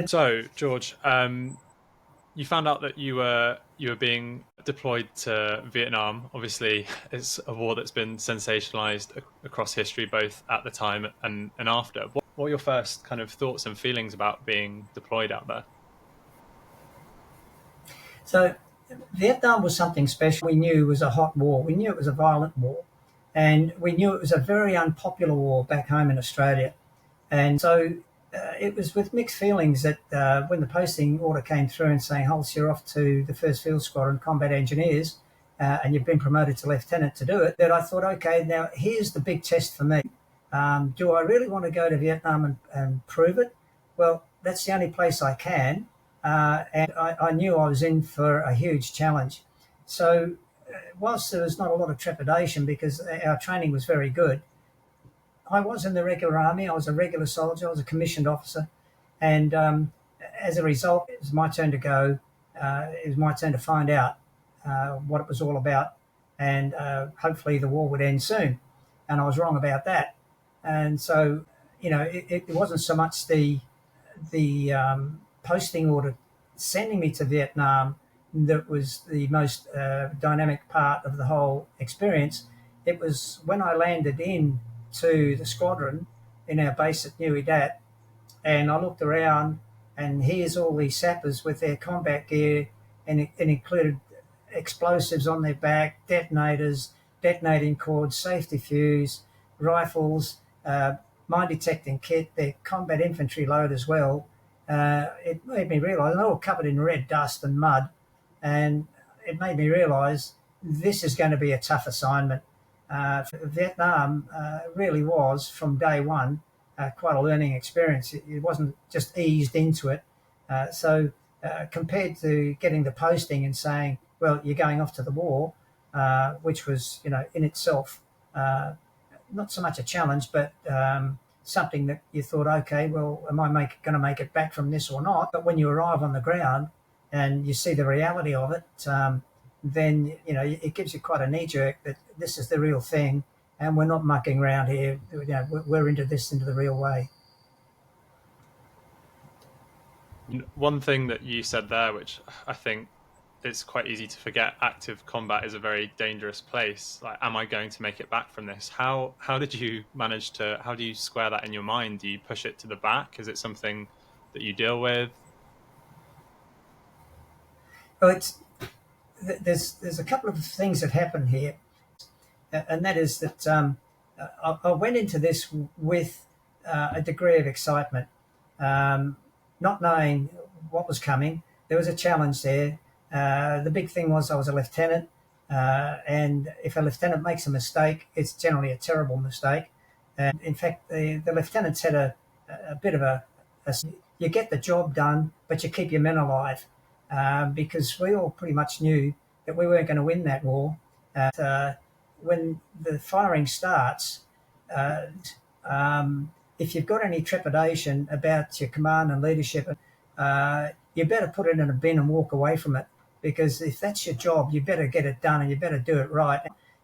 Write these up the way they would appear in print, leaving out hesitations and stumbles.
So, George, you found out that you were being deployed to Vietnam. Obviously, it's a war that's been sensationalized across history, both at the time and after. What were your first kind of thoughts and feelings about being deployed out there? So Vietnam was something special. We knew it was a hot war. We knew it was a violent war. And we knew it was a very unpopular war back home in Australia. And so it was with mixed feelings that when the posting order came through and saying, Hulse, you're off to the 1st Field Squadron Combat Engineers, and you've been promoted to lieutenant to do it, that I thought, okay, now here's the big test for me. Do I really want to go to Vietnam and prove it? Well, that's the only place I can. And I knew I was in for a huge challenge. So, whilst there was not a lot of trepidation because our training was very good, I was in the regular army. I was a regular soldier. I was a commissioned officer. And as a result, it was my turn to go. It was my turn to find out what it was all about. And hopefully the war would end soon. And I was wrong about that. And so, it wasn't so much the posting order sending me to Vietnam that was the most dynamic part of the whole experience. It was when I landed in to the squadron in our base at Nui Dat, and I looked around, and here's all these sappers with their combat gear, and it included explosives on their back, detonators, detonating cords, safety fuse, rifles, mine detecting kit, their combat infantry load as well. It made me realise, and they're all covered in red dust and mud, and it made me realise this is going to be a tough assignment. Vietnam really was, from day one, quite a learning experience. It wasn't just eased into it. Compared to getting the posting and saying, well, you're going off to the war, which was, in itself, not so much a challenge, but something that you thought, okay, well, am I going to make it back from this or not? But when you arrive on the ground and you see the reality of it, then it gives you quite a knee jerk that this is the real thing, and we're not mucking around here. We're into the real way. One thing that you said there, which I think it's quite easy to forget, active combat is a very dangerous place. Like, am I going to make it back from this? How did you manage to, how do you square that in your mind? Do you push it to the back? Is it something that you deal with? Well, there's a couple of things that happen here, and that is that I went into this with a degree of excitement, not knowing what was coming. There was a challenge there. The big thing was I was a lieutenant, and if a lieutenant makes a mistake, it's generally a terrible mistake. And in fact, the lieutenants had a bit of a you get the job done, but you keep your men alive, because we all pretty much knew that we weren't going to win that war. When the firing starts, uh, if you've got any trepidation about your command and leadership, you better put it in a bin and walk away from it, because if that's your job, you better get it done and you better do it right.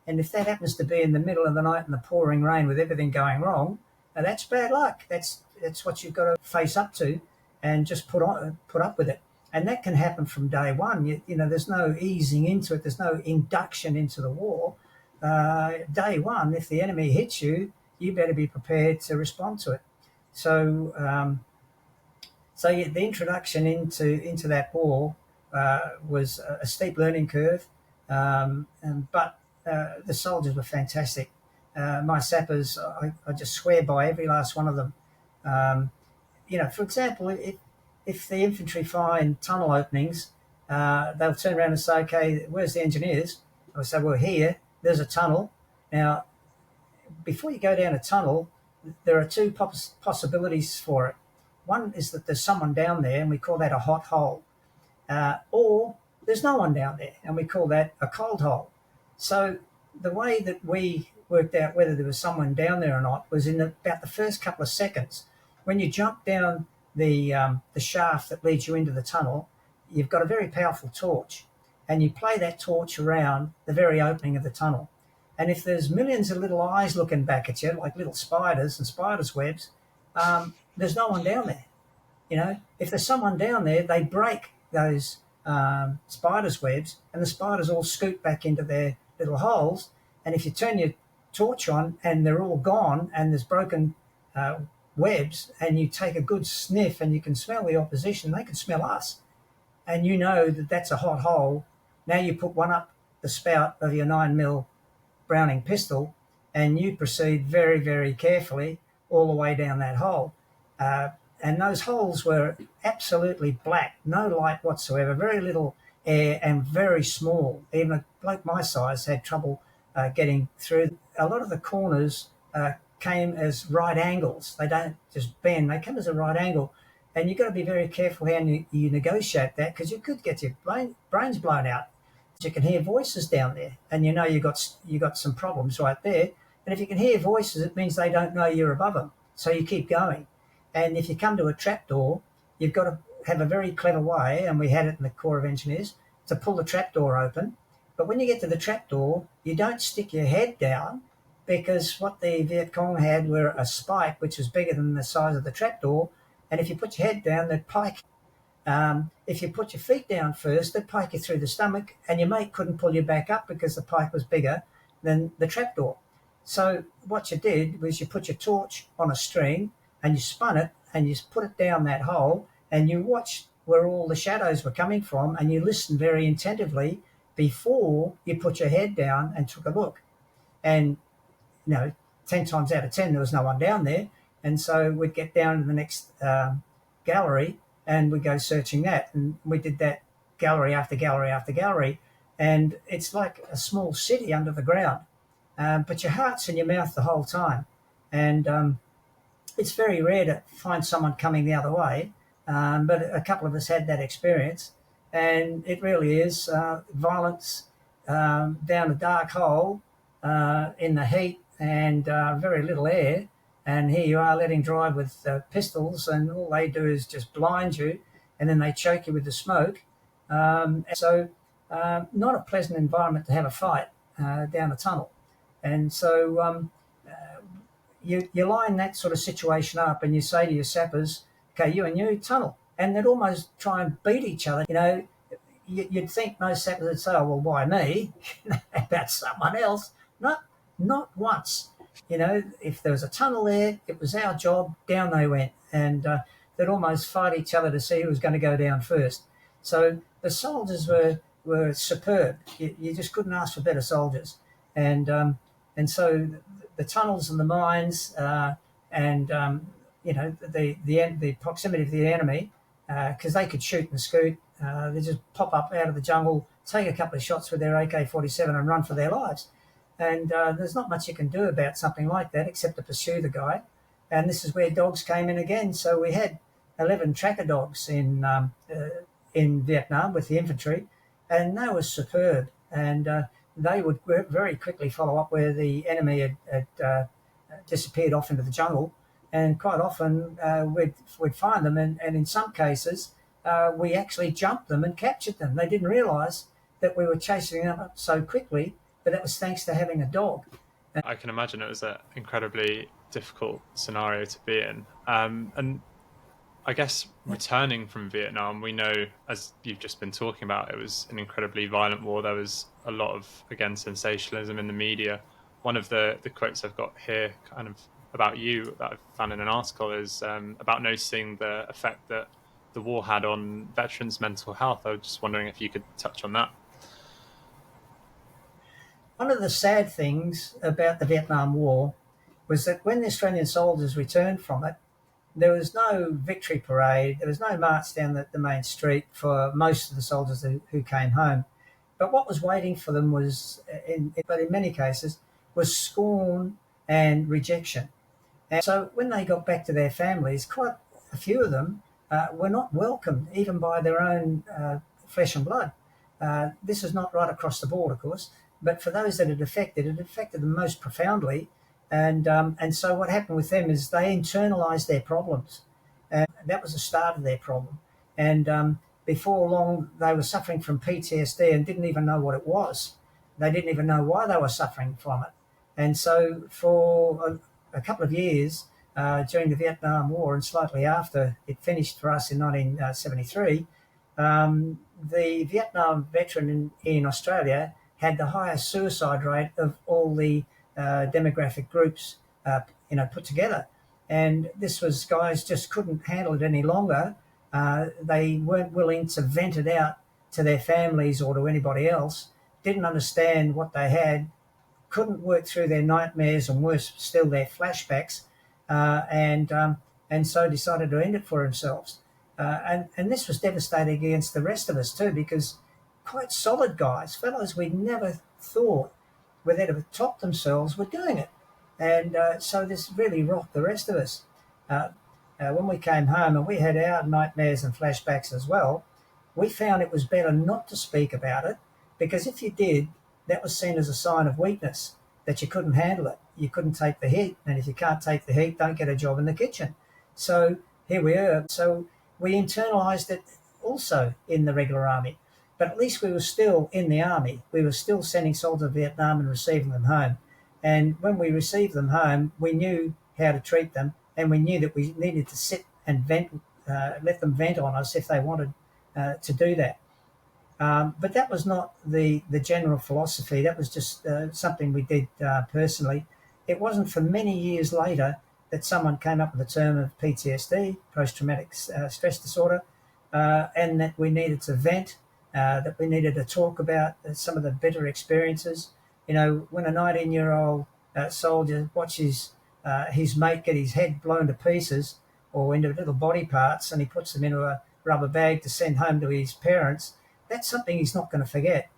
And if that happens to be in the middle of the night in the pouring rain with everything going wrong, that's bad luck. That's what you've got to face up to, and just put up with it. And that can happen from day one. There's no easing into it. There's no induction into the war. Day one, if the enemy hits you, you better be prepared to respond to it. So, the introduction into that war was a steep learning curve, but the soldiers were fantastic. My sappers, I just swear by every last one of them. For example, if the infantry find tunnel openings, they'll turn around and say, okay, where's the engineers? I'll say, well, here, there's a tunnel. Now, before you go down a tunnel, there are two possibilities for it. One is that there's someone down there, and we call that a hot hole. Or there's no one down there, and we call that a cold hole. So the way that we worked out whether there was someone down there or not was in about the first couple of seconds. When you jump down the shaft that leads you into the tunnel, you've got a very powerful torch, and you play that torch around the very opening of the tunnel. And if there's millions of little eyes looking back at you, like little spiders and spiders' webs, there's no one down there. If there's someone down there, they break those spiders' webs, and the spiders all scoot back into their little holes. And if you turn your torch on and they're all gone and there's broken uh, webs, and you take a good sniff and you can smell the opposition, they can smell us, and you know that that's a hot hole. Now you put one up the spout of your 9mm Browning pistol, and you proceed very, very carefully all the way down that hole. Uh, and those holes were absolutely black, no light whatsoever, very little air, and very small. Even a bloke my size had trouble getting through. A lot of the corners came as right angles. They don't just bend, they come as a right angle. And you've got to be very careful how you negotiate that, because you could get your brains blown out. You can hear voices down there, and you got some problems right there. And if you can hear voices, it means they don't know you're above them. So you keep going. And if you come to a trapdoor, you've got to have a very clever way, and we had it in the Corps of Engineers, to pull the trapdoor open. But when you get to the trapdoor, you don't stick your head down, because what the Viet Cong had were a spike which was bigger than the size of the trapdoor. And if you put your head down, they'd pike. If you put your feet down first, they'd pike you through the stomach, and your mate couldn't pull you back up because the pike was bigger than the trapdoor. So what you did was you put your torch on a string, and you spun it, and you put it down that hole, and you watched where all the shadows were coming from, and you listened very attentively before you put your head down and took a look. And, 10 times out of 10, there was no one down there. And so we'd get down to the next gallery, and we'd go searching that. And we did that gallery after gallery after gallery. And it's like a small city under the ground. But your heart's in your mouth the whole time. And it's very rare to find someone coming the other way. But a couple of us had that experience. And it really is violence down a dark hole in the heat, and very little air. And here you are letting drive with pistols, and all they do is just blind you, and then they choke you with the smoke. Not a pleasant environment to have a fight down a tunnel. And so you line that sort of situation up, and you say to your sappers, okay, you and you, tunnel. And they'd almost try and beat each other. You'd think most sappers would say, oh, well, why me? About someone else. Not once. If there was a tunnel there, it was our job, down they went. And they'd almost fight each other to see who was going to go down first. So the soldiers were superb. You just couldn't ask for better soldiers. And so the tunnels and the mines the proximity of the enemy, because they could shoot and scoot. They just pop up out of the jungle, take a couple of shots with their AK-47 and run for their lives. And there's not much you can do about something like that except to pursue the guy. And this is where dogs came in again. So we had 11 tracker dogs in Vietnam with the infantry, and they were superb. And they would very quickly follow up where the enemy had disappeared off into the jungle. And quite often we'd find them, and in some cases we actually jumped them and captured them. They didn't realise that we were chasing them up so quickly, but that was thanks to having a dog. I can imagine it was an incredibly difficult scenario to be in. And I guess returning from Vietnam, we know, as you've just been talking about, it was an incredibly violent war. There was a lot of, again, sensationalism in the media. One of the quotes I've got here kind of about you that I've found in an article is about noticing the effect that the war had on veterans' mental health. I was just wondering if you could touch on that. One of the sad things about the Vietnam War was that when the Australian soldiers returned from it, there was no victory parade, there was no march down the main street for most of the soldiers who came home. But what was waiting for them was, in many cases, was scorn and rejection. And so when they got back to their families, quite a few of them were not welcomed, even by their own flesh and blood. This is not right across the board, of course, but for those that it affected them most profoundly. And so what happened with them is they internalized their problems. And that was the start of their problem. And before long, they were suffering from PTSD and didn't even know what it was. They didn't even know why they were suffering from it. And so for a couple of years, during the Vietnam War and slightly after it finished for us in 1973, the Vietnam veteran in Australia had the highest suicide rate of all the demographic groups, put together. And this was guys just couldn't handle it any longer. They weren't willing to vent it out to their families or to anybody else. Didn't understand what they had, couldn't work through their nightmares and worse still their flashbacks, uh, and um, and so decided to end it for themselves. And this was devastating against the rest of us too, because quite solid guys, fellows we'd never thought would ever top themselves, were doing it, and so this really rocked the rest of us. Uh, when we came home and we had our nightmares and flashbacks as well, we found it was better not to speak about it, because if you did, that was seen as a sign of weakness, that you couldn't handle it. You couldn't take the heat. And if you can't take the heat, don't get a job in the kitchen. So here we are. So we internalised it also in the regular army. But at least we were still in the army. We were still sending soldiers to Vietnam and receiving them home. And when we received them home, we knew how to treat them, and we knew that we needed to sit and vent, let them vent on us if they wanted to do that. But that was not the general philosophy. That was just something we did personally. It wasn't for many years later that someone came up with the term of PTSD, post-traumatic stress disorder, and that we needed to vent, that we needed to talk about some of the bitter experiences. You know, when a 19-year-old soldier watches his mate get his head blown to pieces or into little body parts, and he puts them into a rubber bag to send home to his parents, that's something he's not going to forget.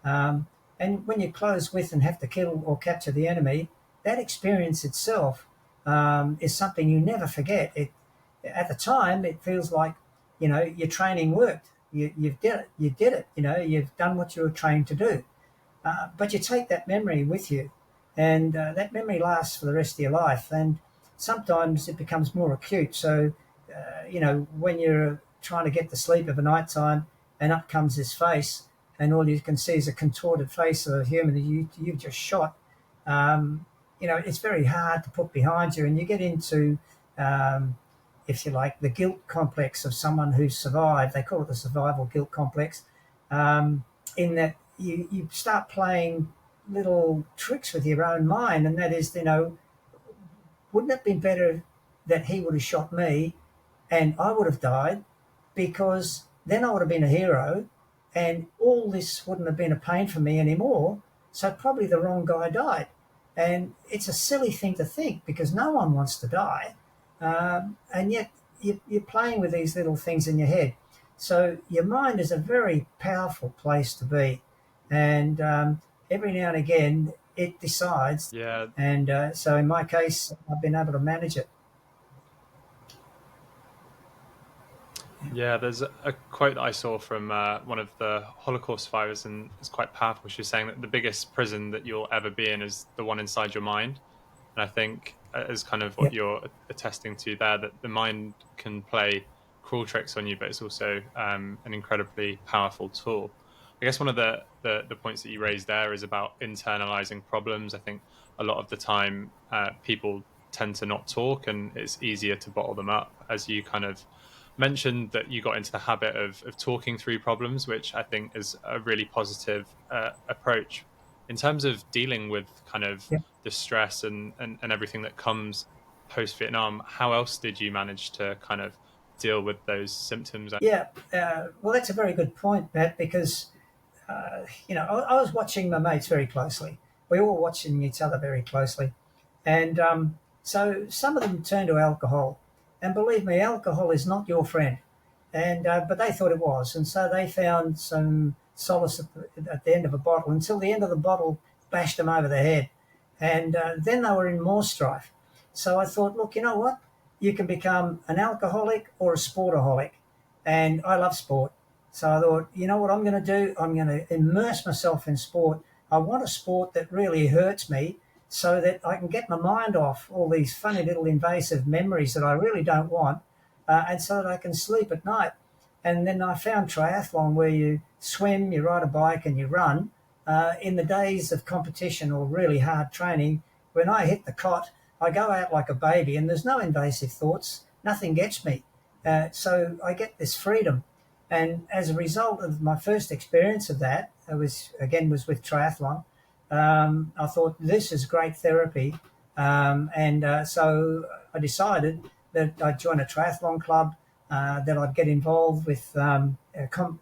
And when you close with and have to kill or capture the enemy, that experience itself is something you never forget. At the time, it feels like, your training worked. You did it. You did it. You've done what you were trained to do. But you take that memory with you, and that memory lasts for the rest of your life. And sometimes it becomes more acute. So, when you're trying to get to sleep of a night time, and up comes this face, and all you can see is a contorted face of a human that you've just shot. It's very hard to put behind you, and you get into, if you like, the guilt complex of someone who's survived. They call it the survival guilt complex, in that you start playing little tricks with your own mind, and that is, wouldn't it have been better that he would have shot me and I would have died, because then I would have been a hero and all this wouldn't have been a pain for me anymore. So probably the wrong guy died. And it's a silly thing to think, because no one wants to die. And yet you're playing with these little things in your head. So your mind is a very powerful place to be. And every now and again it decides. Yeah, And so in my case, I've been able to manage it. yeah. There's a quote that I saw from one of the Holocaust survivors, and it's quite powerful. She was saying that the biggest prison that you'll ever be in is the one inside your mind. And I think, as kind of Yeah. what you're attesting to there, that the mind can play cruel tricks on you, but it's also an incredibly powerful tool. I guess one of the points that you raised there is about internalizing problems. I think a lot of the time people tend to not talk, and it's easier to bottle them up. As you kind of mentioned, that you got into the habit of talking through problems, which I think is a really positive approach in terms of dealing with kind of Yeah. the stress and everything that comes post Vietnam. How else did you manage to kind of deal with those symptoms? Yeah. Well, that's a very good point, Matt, because I was watching my mates very closely. We all were watching each other very closely. And so some of them turned to alcohol. And believe me, alcohol is not your friend. And but they thought it was. And so they found some solace at the end of a bottle, until the end of the bottle bashed them over the head. And then they were in more strife. So I thought, look, you know what? You can become an alcoholic or a sportaholic. And I love sport. So I thought, you know what I'm going to do? I'm going to immerse myself in sport. I want a sport that really hurts me, so that I can get my mind off all these funny little invasive memories that I really don't want, and so that I can sleep at night. And then I found triathlon, where you swim, you ride a bike, and you run. In the days of competition or really hard training, when I hit the cot, I go out like a baby, and there's no invasive thoughts. Nothing gets me. So I get this freedom. And as a result of my first experience of that, it was with triathlon. I thought this is great therapy, so I decided that I'd join a triathlon club, that I'd get involved with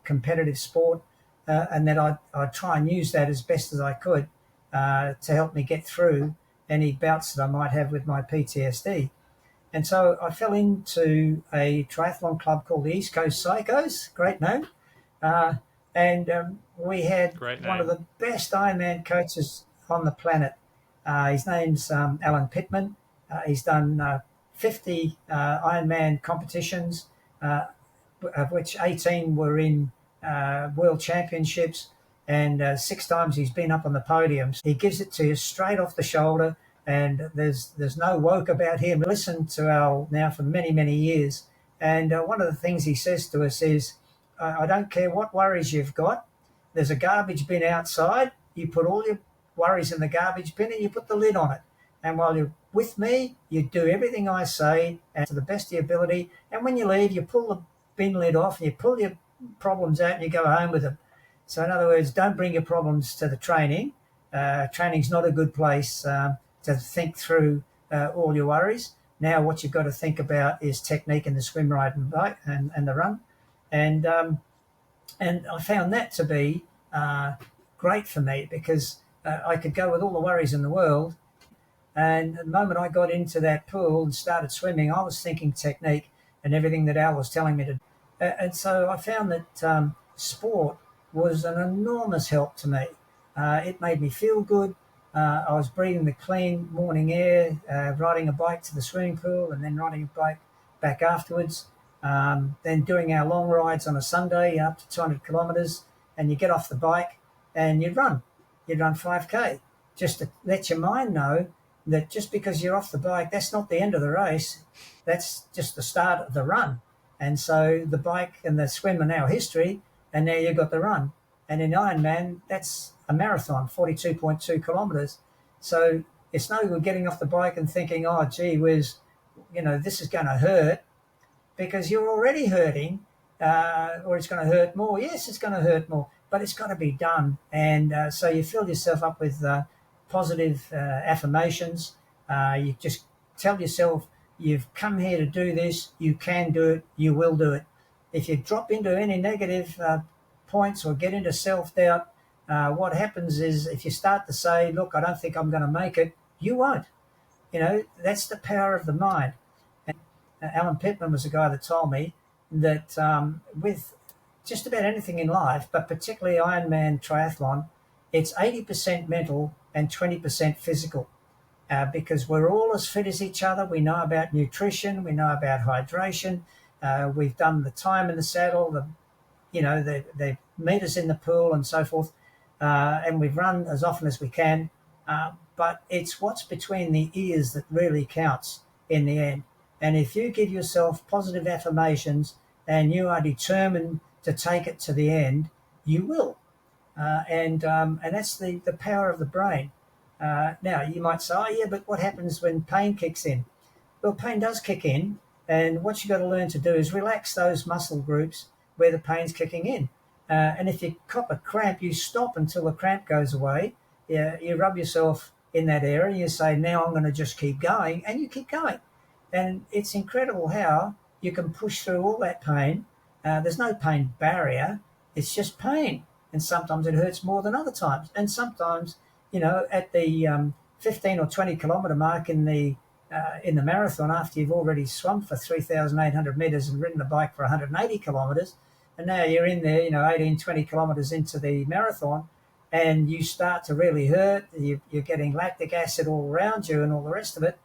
competitive sport, and that I'd try and use that as best as I could to help me get through any bouts that I might have with my PTSD. And so I fell into a triathlon club called the East Coast Psychos, great name. Uh, and we had Great one of name. the best Ironman coaches on the planet. His name's Alan Pittman. He's done 50 Ironman competitions, of which 18 were in world championships, and 6 times he's been up on the podiums. He gives it to you straight off the shoulder, and there's no woke about him. Listened to Al now for many, many years, and one of the things he says to us is, I don't care what worries you've got. There's a garbage bin outside. You put all your worries in the garbage bin and you put the lid on it. And while you're with me, you do everything I say and to the best of your ability. And when you leave, you pull the bin lid off and you pull your problems out and you go home with them. So in other words, don't bring your problems to the training. Training's not a good place to think through all your worries. Now what you've got to think about is technique in the swim, ride and bike and the run. And I found that to be great for me because I could go with all the worries in the world. And the moment I got into that pool and started swimming, I was thinking technique and everything that Al was telling me to do. And so I found that sport was an enormous help to me. It made me feel good. I was breathing the clean morning air, riding a bike to the swimming pool and then riding a bike back afterwards. Then doing our long rides on a Sunday up to 200 kilometres, and you get off the bike and you'd run 5K, just to let your mind know that just because you're off the bike, that's not the end of the race, that's just the start of the run. And so the bike and the swim are now history, and now you've got the run. And in Ironman, that's a marathon, 42.2 kilometres. So it's no good getting off the bike and thinking, oh, gee whiz, this is going to hurt, because you're already hurting, or it's going to hurt more. Yes, it's going to hurt more, but it's got to be done. And so you fill yourself up with positive affirmations. You just tell yourself, you've come here to do this, you can do it, you will do it. If you drop into any negative points or get into self-doubt, what happens is if you start to say, look, I don't think I'm going to make it, you won't. That's the power of the mind. Alan Pittman was the guy that told me that with just about anything in life, but particularly Ironman triathlon, it's 80% mental and 20% physical, because we're all as fit as each other. We know about nutrition, we know about hydration, we've done the time in the saddle, the meters in the pool and so forth, and we've run as often as we can, but it's what's between the ears that really counts in the end. And if you give yourself positive affirmations and you are determined to take it to the end, you will. And that's the power of the brain. Now, you might say, oh, yeah, but what happens when pain kicks in? Well, pain does kick in. And what you've got to learn to do is relax those muscle groups where the pain's kicking in. And if you cop a cramp, you stop until the cramp goes away. You rub yourself in that area and you say, now I'm going to just keep going. And you keep going. And it's incredible how you can push through all that pain. There's no pain barrier. It's just pain. And sometimes it hurts more than other times. And sometimes, at the 15 or 20 kilometre mark in the marathon, after you've already swum for 3,800 metres and ridden the bike for 180 kilometres, and now you're in there, 18, 20 kilometres into the marathon, and you start to really hurt. You're getting lactic acid all around you and all the rest of it.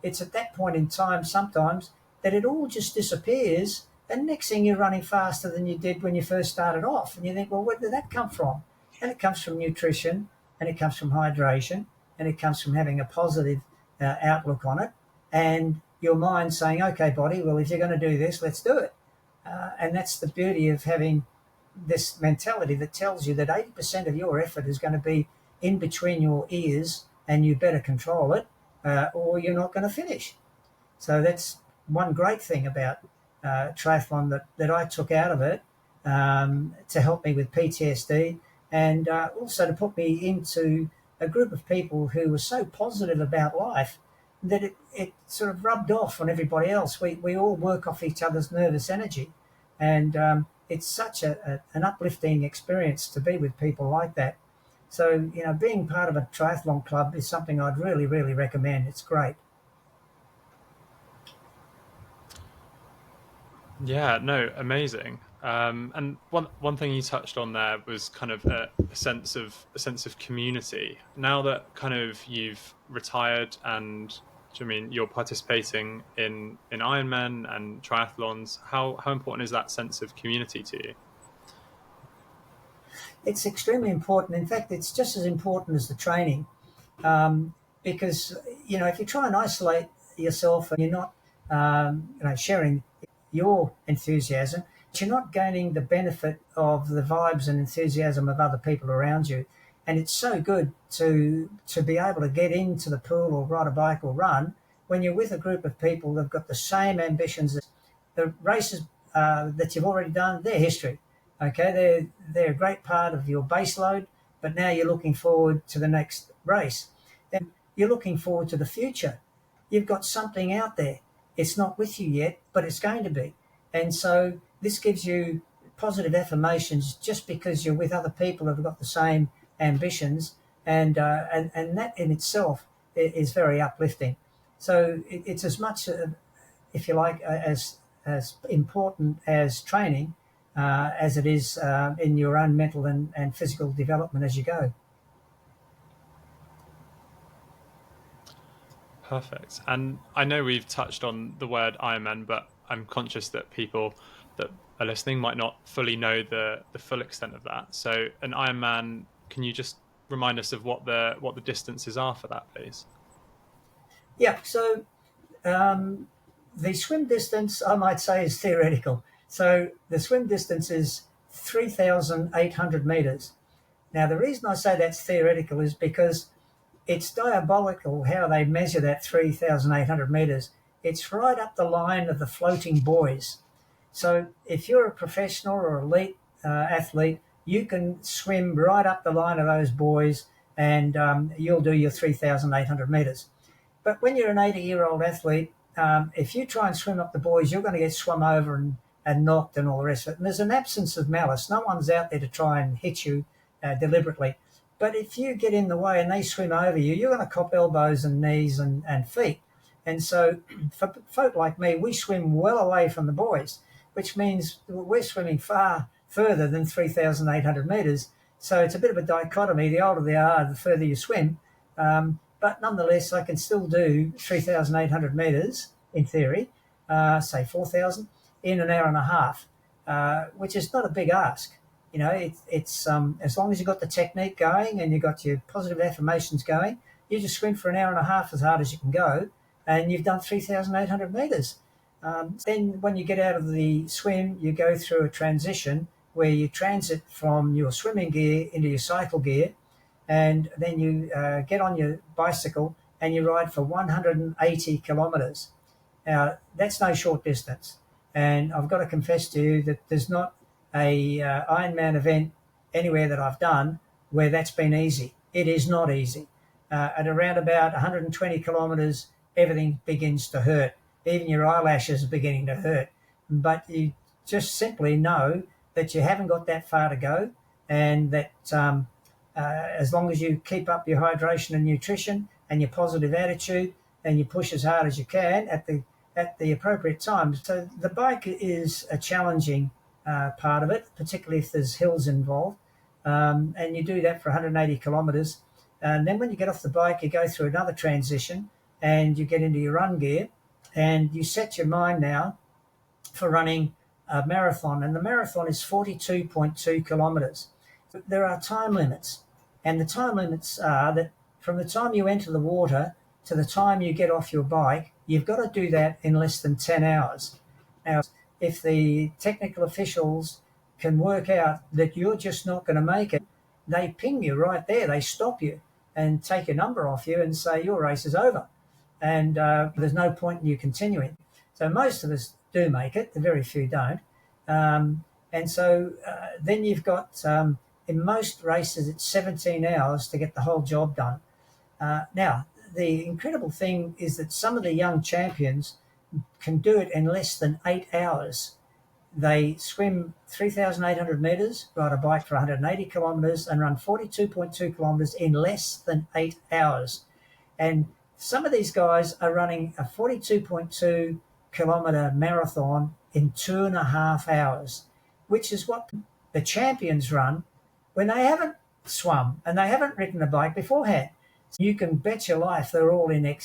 It's at that point in time sometimes that it all just disappears, and next thing you're running faster than you did when you first started off. And you think, well, where did that come from? And it comes from nutrition, and it comes from hydration, and it comes from having a positive outlook on it, and your mind saying, okay, body, well, if you're going to do this, let's do it. And that's the beauty of having this mentality that tells you that 80% of your effort is going to be in between your ears, and you better control it. or you're not going to finish. So that's one great thing about triathlon that I took out of it, to help me with PTSD, and also to put me into a group of people who were so positive about life that it sort of rubbed off on everybody else. We all work off each other's nervous energy, and it's such an uplifting experience to be with people like that. So, being part of a triathlon club is something I'd really, really recommend. It's great. Yeah, no, amazing. And one thing you touched on there was kind of a sense of community. Now that kind of you've retired and I mean you're participating in Ironman and triathlons, how important is that sense of community to you? It's extremely important. In fact, it's just as important as the training, because if you try and isolate yourself and you're not sharing your enthusiasm, you're not gaining the benefit of the vibes and enthusiasm of other people around you. And it's so good to be able to get into the pool or ride a bike or run when you're with a group of people that've got the same ambitions. The races that you've already done, they're history. Okay, they're a great part of your base load, but now you're looking forward to the next race. Then you're looking forward to the future. You've got something out there. It's not with you yet, but it's going to be. And so this gives you positive affirmations just because you're with other people who've got the same ambitions, and that in itself is very uplifting. So it's as much, if you like, as important as training, as it is in your own mental and physical development as you go. Perfect. And I know we've touched on the word Ironman, but I'm conscious that people that are listening might not fully know the full extent of that. So an Ironman, can you just remind us of what the distances are for that, please? Yeah. So the swim distance, I might say, is theoretical. So the swim distance is 3,800 meters. Now, the reason I say that's theoretical is because it's diabolical how they measure that 3,800 meters. It's right up the line of the floating buoys. So if you're a professional or elite athlete, you can swim right up the line of those buoys, and you'll do your 3,800 meters. But when you're an 80-year-old athlete, if you try and swim up the buoys, you're going to get swum over and knocked and all the rest of it. And there's an absence of malice. No one's out there to try and hit you deliberately. But if you get in the way and they swim over you, you're going to cop elbows and knees and feet. And so for folk like me, we swim well away from the buoys, which means we're swimming far further than 3,800 metres. So it's a bit of a dichotomy. The older they are, the further you swim. But nonetheless, I can still do 3,800 metres in theory, say 4,000, in an hour and a half, which is not a big ask. It's as long as you've got the technique going and you've got your positive affirmations going, you just swim for an hour and a half as hard as you can go, and you've done 3,800 metres. Then when you get out of the swim, you go through a transition where you transit from your swimming gear into your cycle gear, and then you get on your bicycle and you ride for 180 kilometres. Now, that's no short distance. And I've got to confess to you that there's not a Ironman event anywhere that I've done where that's been easy. It is not easy. At around about 120 kilometres, everything begins to hurt. Even your eyelashes are beginning to hurt. But you just simply know that you haven't got that far to go, and that as long as you keep up your hydration and nutrition and your positive attitude, and you push as hard as you can at the appropriate time. So the bike is a challenging part of it, particularly if there's hills involved, and you do that for 180 kilometres. And then when you get off the bike, you go through another transition and you get into your run gear, and you set your mind now for running a marathon. And the marathon is 42.2 kilometres. There are time limits, and the time limits are that from the time you enter the water to the time you get off your bike, you've got to do that in less than 10 hours. Now, if the technical officials can work out that you're just not going to make it, they ping you right there. They stop you and take a number off you and say your race is over. and there's no point in you continuing. So most of us do make it, the very few don't. And so then you've got, in most races, it's 17 hours to get the whole job done. Now, the incredible thing is that some of the young champions can do it in less than 8 hours. They swim 3,800 metres, ride a bike for 180 kilometres, and run 42.2 kilometres in less than 8 hours. And some of these guys are running a 42.2 kilometre marathon in 2.5 hours, which is what the champions run when they haven't swum and they haven't ridden a bike beforehand. So you can bet your life they're all in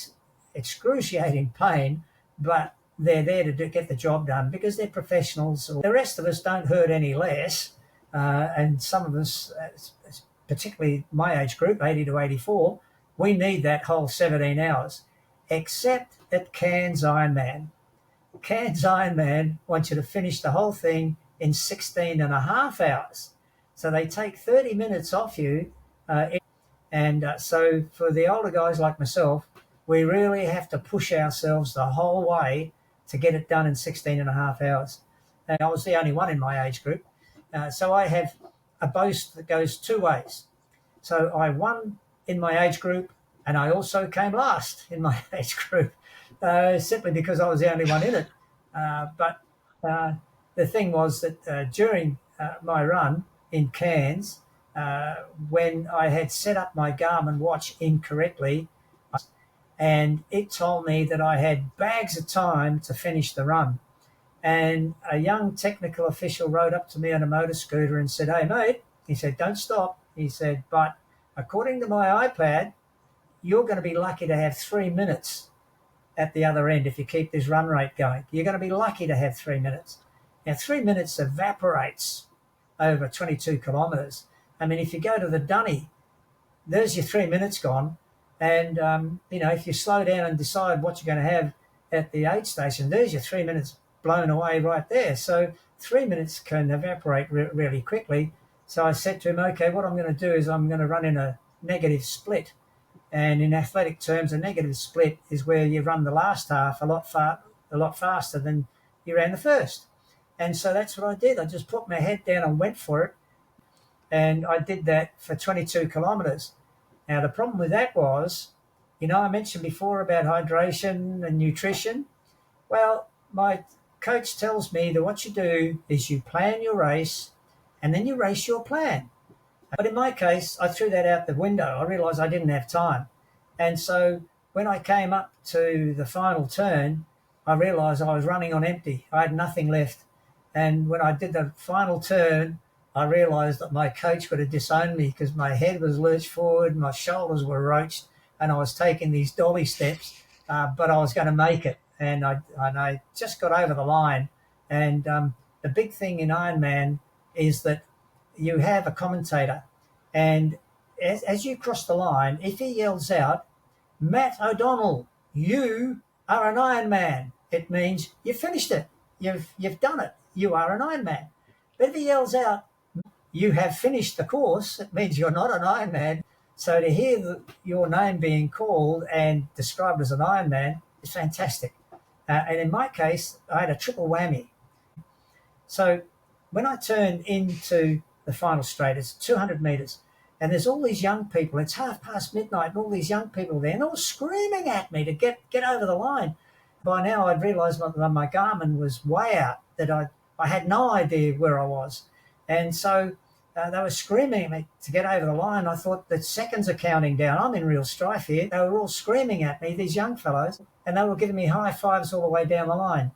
excruciating pain, but they're there to get the job done because they're professionals. The rest of us don't hurt any less, and some of us, particularly my age group, 80 to 84, we need that whole 17 hours, except at Cairns Ironman. Cairns Ironman wants you to finish the whole thing in 16.5 hours. So they take 30 minutes off you. So for the older guys like myself, we really have to push ourselves the whole way to get it done in 16.5 hours. And I was the only one in my age group. So I have a boast that goes two ways. So I won in my age group, and I also came last in my age group, simply because I was the only one in it. But the thing was that during my run in Cairns, when I had set up my Garmin watch incorrectly, and it told me that I had bags of time to finish the run. And a young technical official rode up to me on a motor scooter and said, "Hey, mate," he said, "don't stop." He said, "But according to my iPad, you're going to be lucky to have 3 minutes at the other end if you keep this run rate going. You're going to be lucky to have 3 minutes." Now, 3 minutes evaporates over 22 kilometres. I mean, if you go to the dunny, there's your 3 minutes gone. And, if you slow down and decide what you're going to have at the aid station, there's your 3 minutes blown away right there. So 3 minutes can evaporate really quickly. So I said to him, okay, what I'm going to do is I'm going to run in a negative split. And in athletic terms, a negative split is where you run the last half a lot faster than you ran the first. And so that's what I did. I just put my head down and went for it. And I did that for 22 kilometres. Now, the problem with that was, I mentioned before about hydration and nutrition. Well, my coach tells me that what you do is you plan your race and then you race your plan. But in my case, I threw that out the window. I realised I didn't have time. And so when I came up to the final turn, I realised I was running on empty. I had nothing left. And when I did the final turn, I realised that my coach would have disowned me because my head was lurched forward, my shoulders were roached, and I was taking these dolly steps, but I was going to make it. And I just got over the line. And the big thing in Ironman is that you have a commentator. And as you cross the line, if he yells out, "Matt O'Donnell, you are an Ironman," it means you've finished it. You've done it. You are an Ironman. But if he yells out, "You have finished the course," it means you're not an Ironman. So to hear your name being called and described as an Ironman is fantastic. And in my case, I had a triple whammy. So when I turned into the final straight, it's 200 metres, and there's all these young people. It's midnight, and all these young people there, and all screaming at me to get over the line. By now, I'd realised that my Garmin was way out, that I had no idea where I was. And so they were screaming at me to get over the line. I thought the seconds are counting down. I'm in real strife here. They were all screaming at me, these young fellows, and they were giving me high fives all the way down the line.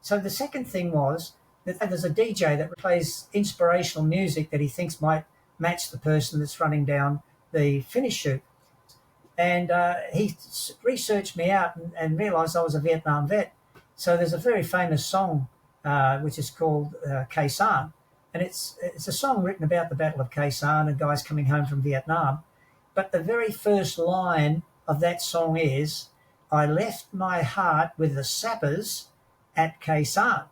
So the second thing was that there's a DJ that plays inspirational music that he thinks might match the person that's running down the finish chute. And he researched me out and realised I was a Vietnam vet. So there's a very famous song which is called Khe Sanh. And it's a song written about the Battle of Khe Sanh and guys coming home from Vietnam. But the very first line of that song is, "I left my heart with the sappers at Khe Sanh."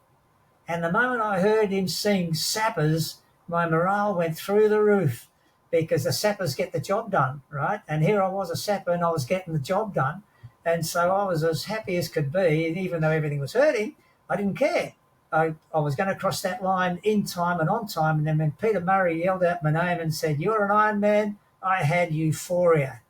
And the moment I heard him sing sappers, my morale went through the roof because the sappers get the job done, right? And here I was, a sapper, and I was getting the job done. And so I was as happy as could be, and even though everything was hurting, I didn't care. I was going to cross that line in time and on time. And then when Peter Murray yelled out my name and said, "You're an Ironman," I had euphoria.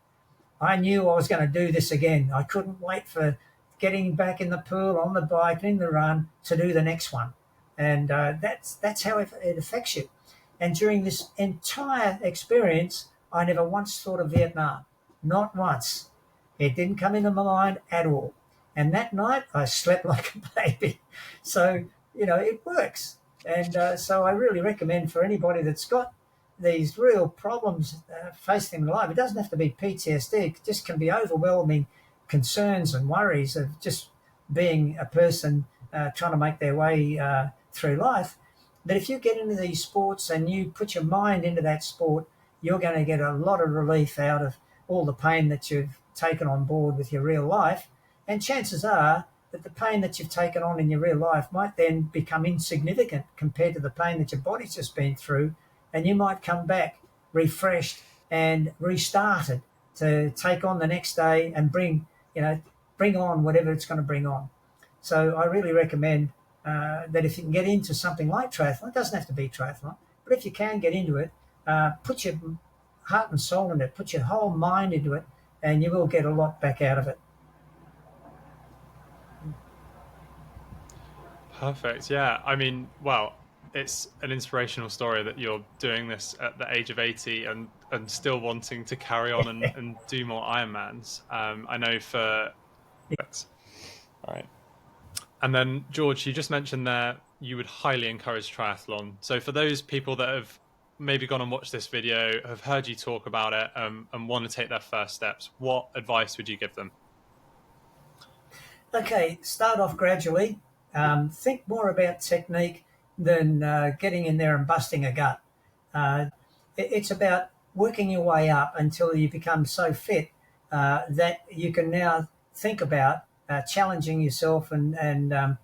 I knew I was going to do this again. I couldn't wait for getting back in the pool, on the bike, in the run to do the next one. And that's how it affects you. And during this entire experience, I never once thought of Vietnam. Not once. It didn't come into my mind at all. And that night, I slept like a baby. So, it works. And so I really recommend for anybody that's got these real problems facing in life, it doesn't have to be PTSD, it just can be overwhelming concerns and worries of just being a person trying to make their way through life. But if you get into these sports and you put your mind into that sport, you're going to get a lot of relief out of all the pain that you've taken on board with your real life. And chances are that the pain that you've taken on in your real life might then become insignificant compared to the pain that your body's just been through. And you might come back refreshed and restarted to take on the next day and bring on whatever it's going to bring on. So I really recommend that if you can get into something like triathlon, it doesn't have to be triathlon, but if you can get into it, put your heart and soul in it, put your whole mind into it, and you will get a lot back out of it. Perfect. Yeah. I mean, well, it's an inspirational story that you're doing this at the age of 80 and still wanting to carry on and do more Ironmans. I know for... All right. And then, George, you just mentioned there you would highly encourage triathlon. So for those people that have maybe gone and watched this video, have heard you talk about it, and want to take their first steps, what advice would you give them? Okay, start off gradually. Think more about technique than getting in there and busting a gut. It's about working your way up until you become so fit that you can now think about challenging yourself and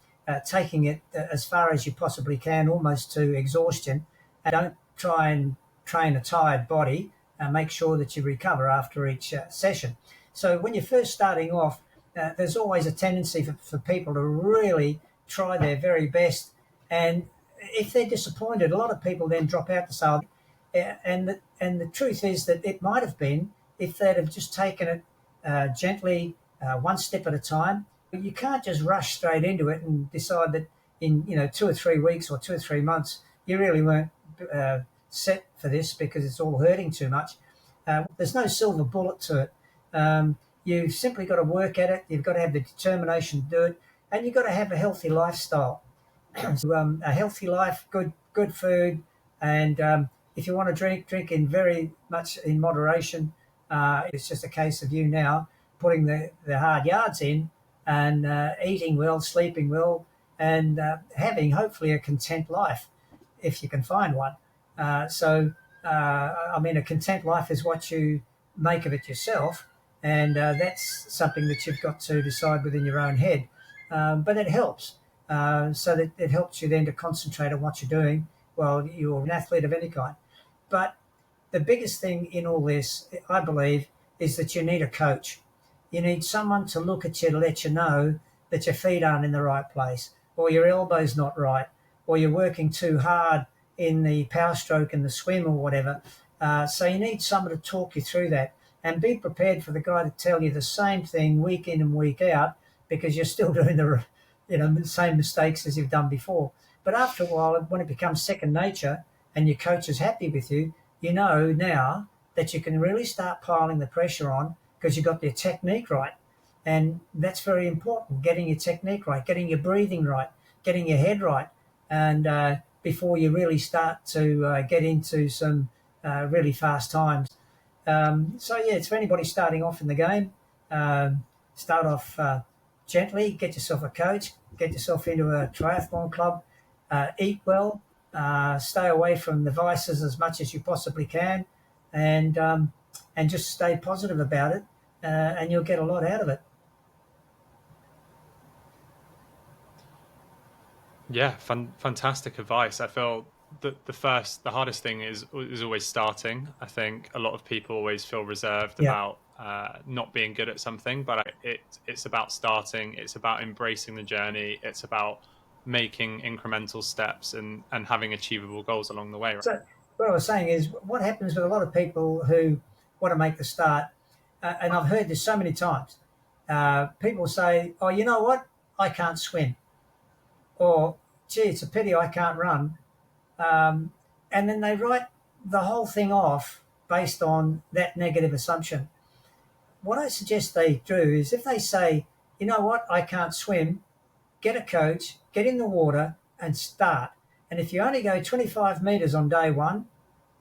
taking it as far as you possibly can, almost to exhaustion. And don't try and train a tired body. Make sure that you recover after each session. So when you're first starting off, there's always a tendency for people to really try their very best. And if they're disappointed, a lot of people then drop out the sale. And the truth is that it might have been if they'd have just taken it gently, one step at a time. You can't just rush straight into it and decide that in 2 or 3 weeks or 2 or 3 months you really weren't set for this because it's all hurting too much. There's no silver bullet to it. You've simply got to work at it. You've got to have the determination to do it, and you've got to have a healthy lifestyle. So, a healthy life, good food, and if you want to drink in very much in moderation. It's just a case of you now putting the hard yards in and eating well, sleeping well, and having hopefully a content life if you can find one. I mean, a content life is what you make of it yourself, and that's something that you've got to decide within your own head. But it helps, so that it helps you then to concentrate on what you're doing while you're an athlete of any kind. But the biggest thing in all this, I believe, is that you need a coach. You need someone to look at you to let you know that your feet aren't in the right place, or your elbow's not right, or you're working too hard in the power stroke and the swim or whatever. So you need someone to talk you through that, and be prepared for the guy to tell you the same thing week in and week out, because you're still doing the same mistakes as you've done before. But after a while, when it becomes second nature and your coach is happy with you, you know now that you can really start piling the pressure on because you've got your technique right. And that's very important, getting your technique right, getting your breathing right, getting your head right, and before you really start to get into some really fast times. So, yeah, it's for anybody starting off in the game. Start off gently, get yourself a coach, get yourself into a triathlon club, eat well, stay away from the vices as much as you possibly can, and just stay positive about it, and you'll get a lot out of it. Yeah, fantastic advice. I feel that the hardest thing is always starting. I think a lot of people always feel reserved Yeah, about not being good at something, but it's about starting. It's about embracing the journey. It's about making incremental steps and having achievable goals along the way. Right? So what I was saying is, what happens with a lot of people who want to make the start, and I've heard this so many times. People say, "Oh, you know what? I can't swim," or "Gee, it's a pity I can't run," and then they write the whole thing off based on that negative assumption. What I suggest they do is, if they say, "You know what? I can't swim," get a coach, get in the water, and start. And if you only go 25 meters on day one,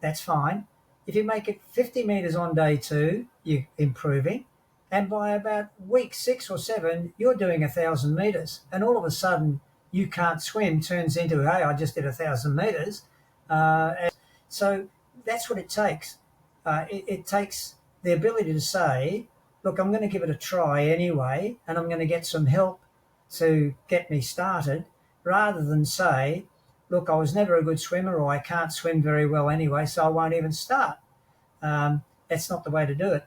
that's fine. If you make it 50 meters on day two, you're improving. And by about week 6 or 7, you're doing 1,000 meters. And all of a sudden, you can't swim turns into, hey, I just did 1,000 meters. And so that's what it takes. It takes the ability to say, look, I'm going to give it a try anyway, and I'm going to get some help to get me started, rather than say, look, I was never a good swimmer, or I can't swim very well anyway, so I won't even start. That's not the way to do it.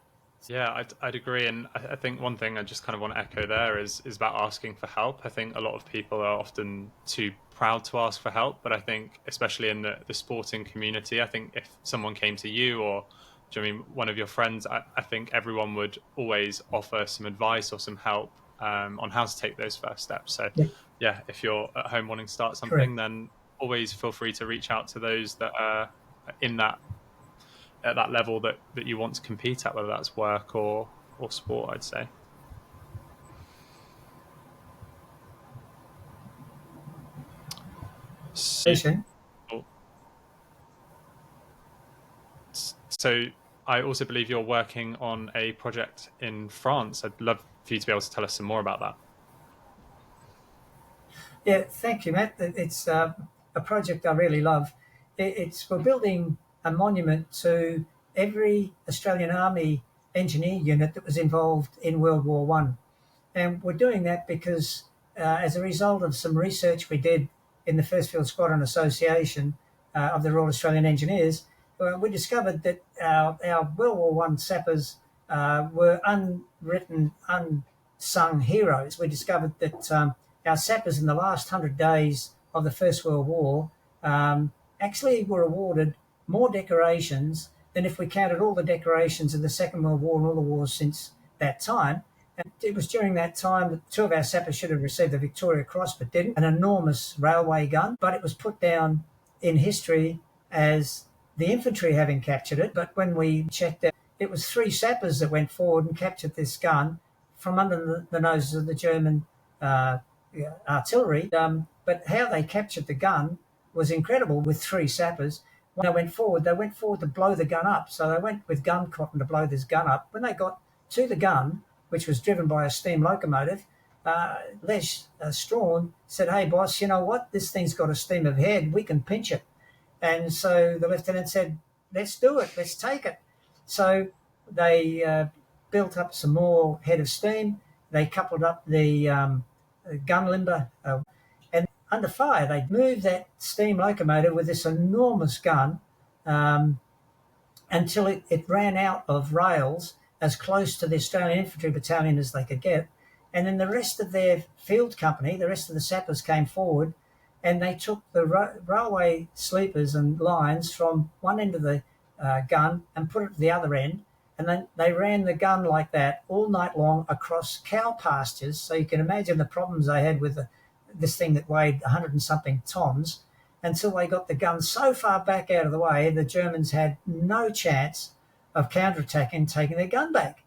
Yeah, I'd agree. And I think one thing I just kind of want to echo there is about asking for help. I think a lot of people are often too proud to ask for help, but I think especially in the sporting community, I think if someone came to you, or do you know what I mean, one of your friends, I think everyone would always offer some advice or some help on how to take those first steps. So Yeah, yeah, if you're at home wanting to start correct. something, then always feel free to reach out to those that are in that at that level that you want to compete at, whether that's work or sport, I'd say. So, Listen, so I also believe you're working on a project in France. I'd love for you to be able to tell us some more about that. yeah, thank you, Matt. It's a project I really love. It's we're building a monument to every Australian Army engineer unit that was involved in World War One. And we're doing that because, as a result of some research we did in the First Field Squadron Association of the Royal Australian Engineers, we discovered that our World War One sappers were unwritten, unsung heroes. We discovered that our sappers in the last 100 days of the First World War actually were awarded more decorations than if we counted all the decorations of the Second World War and all the wars since that time. And it was during that time that 2 of our sappers should have received the Victoria Cross but didn't. An enormous railway gun, but it was put down in history as the infantry having captured it. But when we checked it was 3 sappers that went forward and captured this gun from under the noses of the German artillery. But how they captured the gun was incredible with 3 sappers. When they went forward to blow the gun up. So they went with gun cotton to blow this gun up. When they got to the gun, which was driven by a steam locomotive, Les Strawn said, hey, boss, you know what? This thing's got a steam of head. We can pinch it. And so the lieutenant said, let's do it. Let's take it. So they built up some more head of steam. They coupled up the gun limber. And under fire, they moved that steam locomotive with this enormous gun until it ran out of rails as close to the Australian Infantry Battalion as they could get. And then the rest of their field company, the rest of the sappers came forward, and they took the railway sleepers and lines from one end of the gun and put it to the other end. And then they ran the gun like that all night long across cow pastures. So you can imagine the problems they had with this thing that weighed 100 and something tons, until they got the gun so far back out of the way, the Germans had no chance of counterattacking and taking their gun back.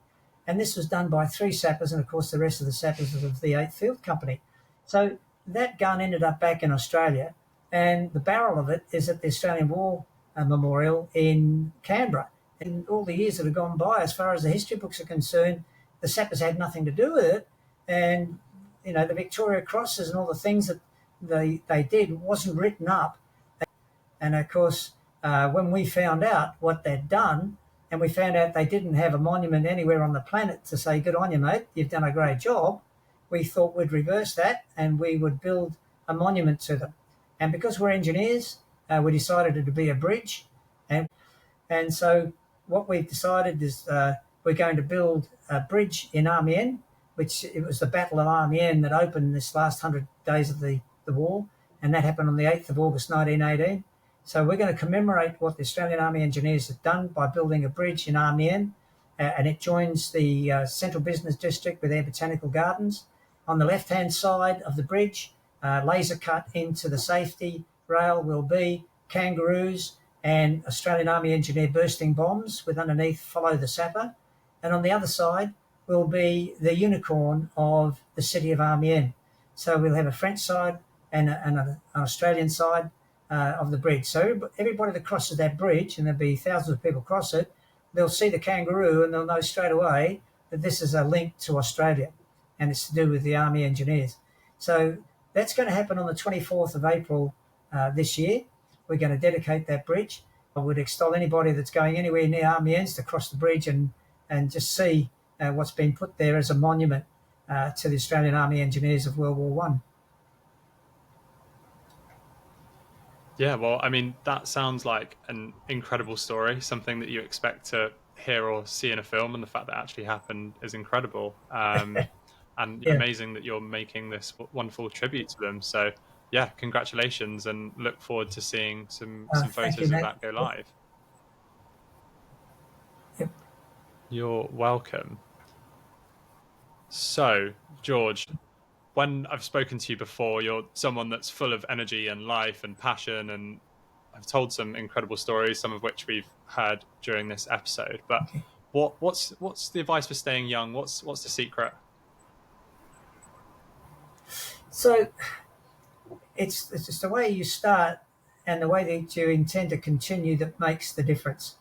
And this was done by 3 sappers and, of course, the rest of the sappers of the 8th Field Company. So that gun ended up back in Australia, and the barrel of it is at the Australian War Memorial in Canberra. In all the years that have gone by, as far as the history books are concerned, the sappers had nothing to do with it. And, you know, the Victoria Crosses and all the things that they did wasn't written up. And, of course, when we found out what they'd done, and we found out they didn't have a monument anywhere on the planet to say, good on you, mate, you've done a great job, we thought we'd reverse that and we would build a monument to them. And because we're engineers, we decided it to be a bridge. And so what we've decided is we're we're going to build a bridge in Amiens, which it was the Battle of Amiens that opened this last 100 days of the war, and that happened on the 8th of August 1918. So we're going to commemorate what the Australian Army Engineers have done by building a bridge in Amiens, and it joins the central business district with their botanical gardens. On the left-hand side of the bridge, laser cut into the safety rail will be kangaroos and Australian Army Engineer bursting bombs with underneath "Follow the Sapper." And on the other side will be the unicorn of the city of Amiens. So we'll have a French side and an Australian side of the bridge. So everybody that crosses that bridge, and there'll be thousands of people cross it, they'll see the kangaroo and they'll know straight away that this is a link to Australia, and it's to do with the Army Engineers. So that's going to happen on the 24th of April this year. We're going to dedicate that bridge. I would extol anybody that's going anywhere near Amiens to cross the bridge and just see what's been put there as a monument to the Australian Army Engineers of World War One. Yeah, well, I mean, that sounds like an incredible story, something that you expect to hear or see in a film, and the fact that it actually happened is incredible. And Yeah. amazing that you're making this wonderful tribute to them. So, yeah, congratulations, and look forward to seeing some Thank you, photos of Matt. that go live. Yep. You're welcome. So, George, when I've spoken to you before, you're someone that's full of energy and life and passion, and I've told some incredible stories, some of which we've heard during this episode. But Okay. what's the advice for staying young? What's the secret? So it's just the way you start and the way that you intend to continue that makes the difference.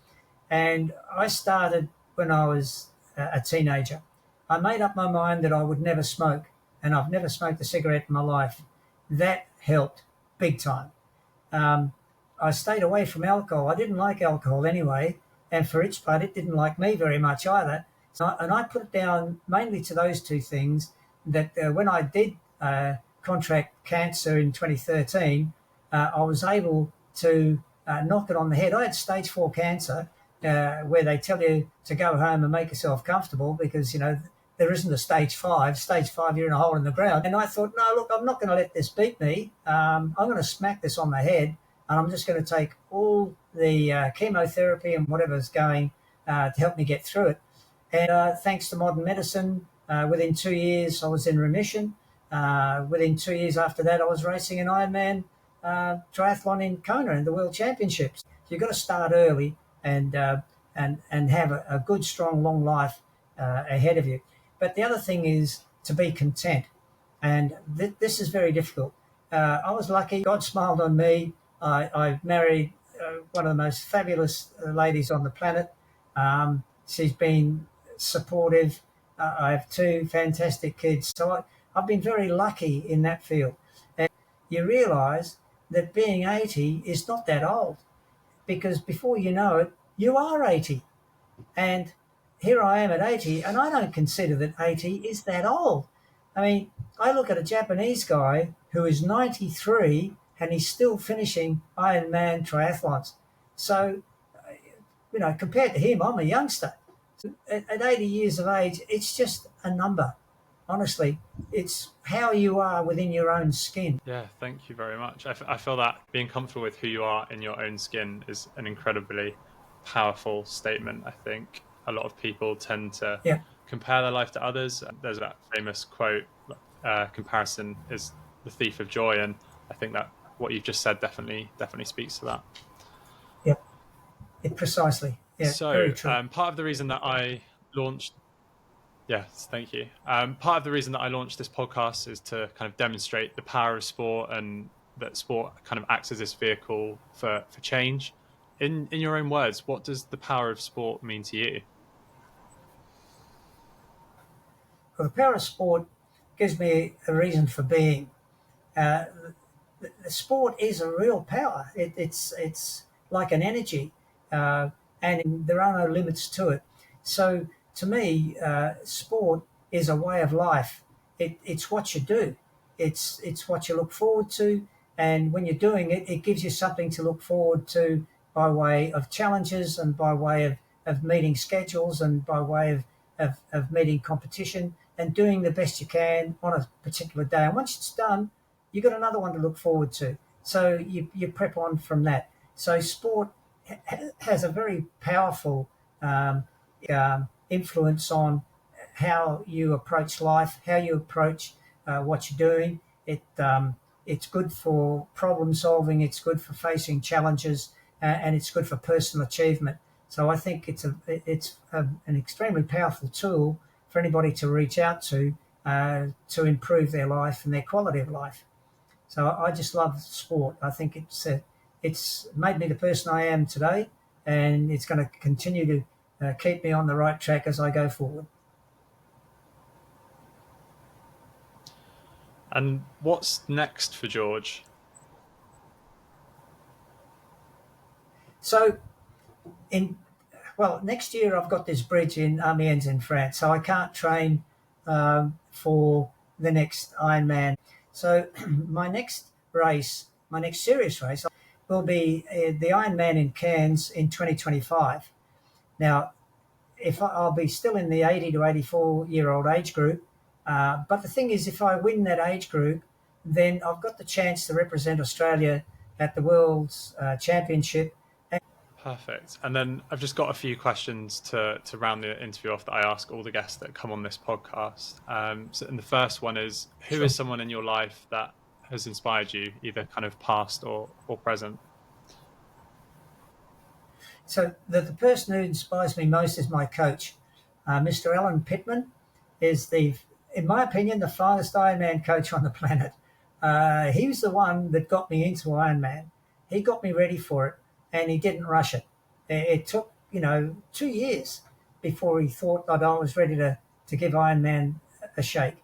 And I started when I was a teenager. I made up my mind that I would never smoke, and I've never smoked a cigarette in my life. That helped big time. I stayed away from alcohol. I didn't like alcohol anyway, and for its part, it didn't like me very much either. And I put it down mainly to those two things, that when I did contract cancer in 2013, I was able to knock it on the head. I had stage 4 cancer, where they tell you to go home and make yourself comfortable because, there isn't a stage 5. Stage 5, you're in a hole in the ground. And I thought, no, look, I'm not going to let this beat me. I'm going to smack this on the head, and I'm just going to take all the chemotherapy and whatever's going to help me get through it. And thanks to modern medicine, within 2 years, I was in remission. Within 2 years after that, I was racing an Ironman triathlon in Kona in the World Championships. So you've got to start early and have a good, strong, long life ahead of you. But the other thing is to be content, and this is very difficult. I was lucky; God smiled on me. I married one of the most fabulous ladies on the planet. She's been supportive. I have 2 fantastic kids, so I've been very lucky in that field. And you realise that being 80 is not that old, because before you know it, you are 80. And here I am at 80, and I don't consider that 80 is that old. I mean, I look at a Japanese guy who is 93 and he's still finishing Ironman triathlons. So, compared to him, I'm a youngster. At 80 years of age, it's just a number. Honestly, it's how you are within your own skin. Yeah, thank you very much. I feel that being comfortable with who you are in your own skin is an incredibly powerful statement. I think a lot of people tend to Yeah. compare their life to others. There's that famous quote, comparison is the thief of joy. And I think that what you've just said definitely speaks to that. Yeah, precisely. Yeah, So very true. part of the reason that I launched Yes, thank you. Part of the reason that I launched this podcast is to kind of demonstrate the power of sport, and that sport kind of acts as this vehicle for change. In your own words, what does the power of sport mean to you? Well, the power of sport gives me a reason for being. Uh, the sport is a real power. It's like an energy, and there are no limits to it. So to me, sport is a way of life. It's what you do. It's what you look forward to, and when you're doing it, it gives you something to look forward to by way of challenges and by way of meeting schedules and by way of meeting competition and doing the best you can on a particular day. And once it's done, you've got another one to look forward to. So you prep on from that. So sport has a very powerful influence on how you approach life, how you approach what you're doing. It's good for problem solving. It's good for facing challenges, and it's good for personal achievement. So I think it's an extremely powerful tool for anybody to reach out to improve their life and their quality of life. So I just love sport. I think it's made me the person I am today, and it's going to continue to keep me on the right track as I go forward. And what's next for George? So, next year I've got this bridge in Amiens in France, so I can't train for the next Ironman. So my next serious race, will be the Ironman in Cairns in 2025. Now, I'll be still in the 80 to 84-year-old age group, but the thing is, if I win that age group, then I've got the chance to represent Australia at the World's Championship. Perfect. And then I've just got a few questions to round the interview off that I ask all the guests that come on this podcast. And the first one is, who is someone in your life that has inspired you, either kind of past or present? So the person who inspires me most is my coach. Mr. Alan Pittman is in my opinion, the finest Ironman coach on the planet. He was the one that got me into Ironman. He got me ready for it, and he didn't rush it. It took 2 years before he thought that I was ready to give Ironman a shake.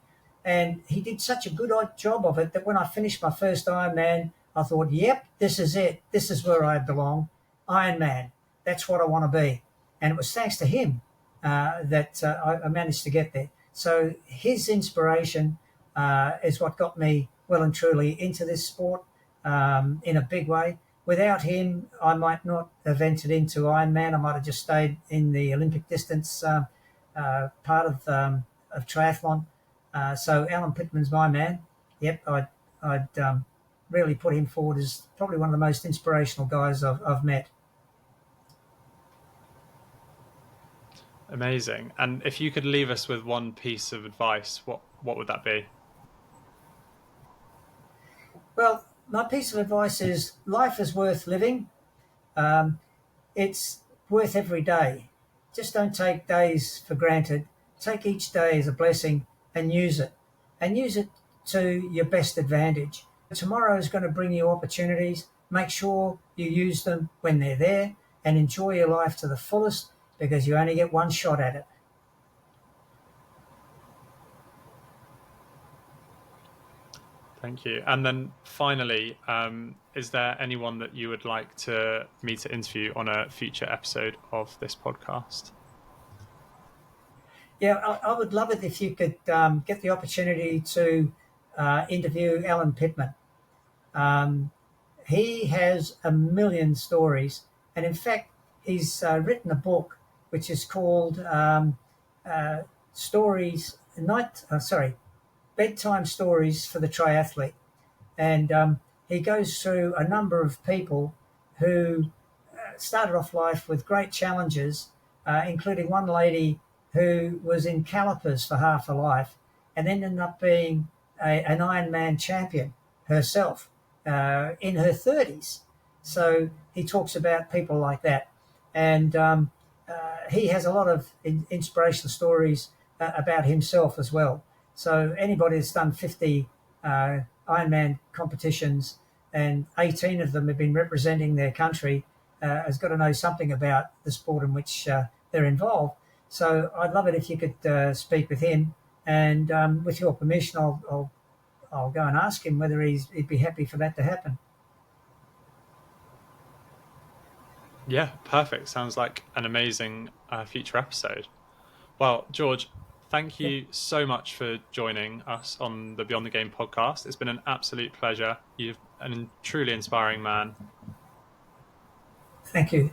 And he did such a good job of it that when I finished my first Ironman, I thought, yep, this is it. This is where I belong. Ironman. That's what I want to be. And it was thanks to him that I managed to get there. So his inspiration is what got me well and truly into this sport in a big way. Without him, I might not have entered into Ironman. I might have just stayed in the Olympic distance part of triathlon. So Alan Pittman's my man. Yep, I'd really put him forward as probably one of the most inspirational guys I've met. Amazing. And if you could leave us with one piece of advice, what would that be? Well, my piece of advice is life is worth living. It's worth every day. Just don't take days for granted. Take each day as a blessing and use it. And use it to your best advantage. Tomorrow is going to bring you opportunities. Make sure you use them when they're there and enjoy your life to the fullest, because you only get one shot at it. Thank you. And then finally, is there anyone that you would like me to interview on a future episode of this podcast? Yeah, I would love it if you could get the opportunity to interview Alan Pittman. He has a million stories, and in fact, he's written a book which is called Bedtime Stories for the Triathlete. And he goes through a number of people who started off life with great challenges, including one lady who was in calipers for half her life and then ended up being an Ironman champion herself in her 30s. So he talks about people like that. And he has a lot of inspirational stories about himself as well. So anybody that's done 50 Ironman competitions and 18 of them have been representing their country has got to know something about the sport in which they're involved. So I'd love it if you could speak with him, and with your permission, I'll go and ask him whether he'd be happy for that to happen. Yeah, perfect. Sounds like an amazing future episode. Well, George, thank you so much for joining us on the Beyond the Game podcast. It's been an absolute pleasure. You're a truly inspiring man. Thank you.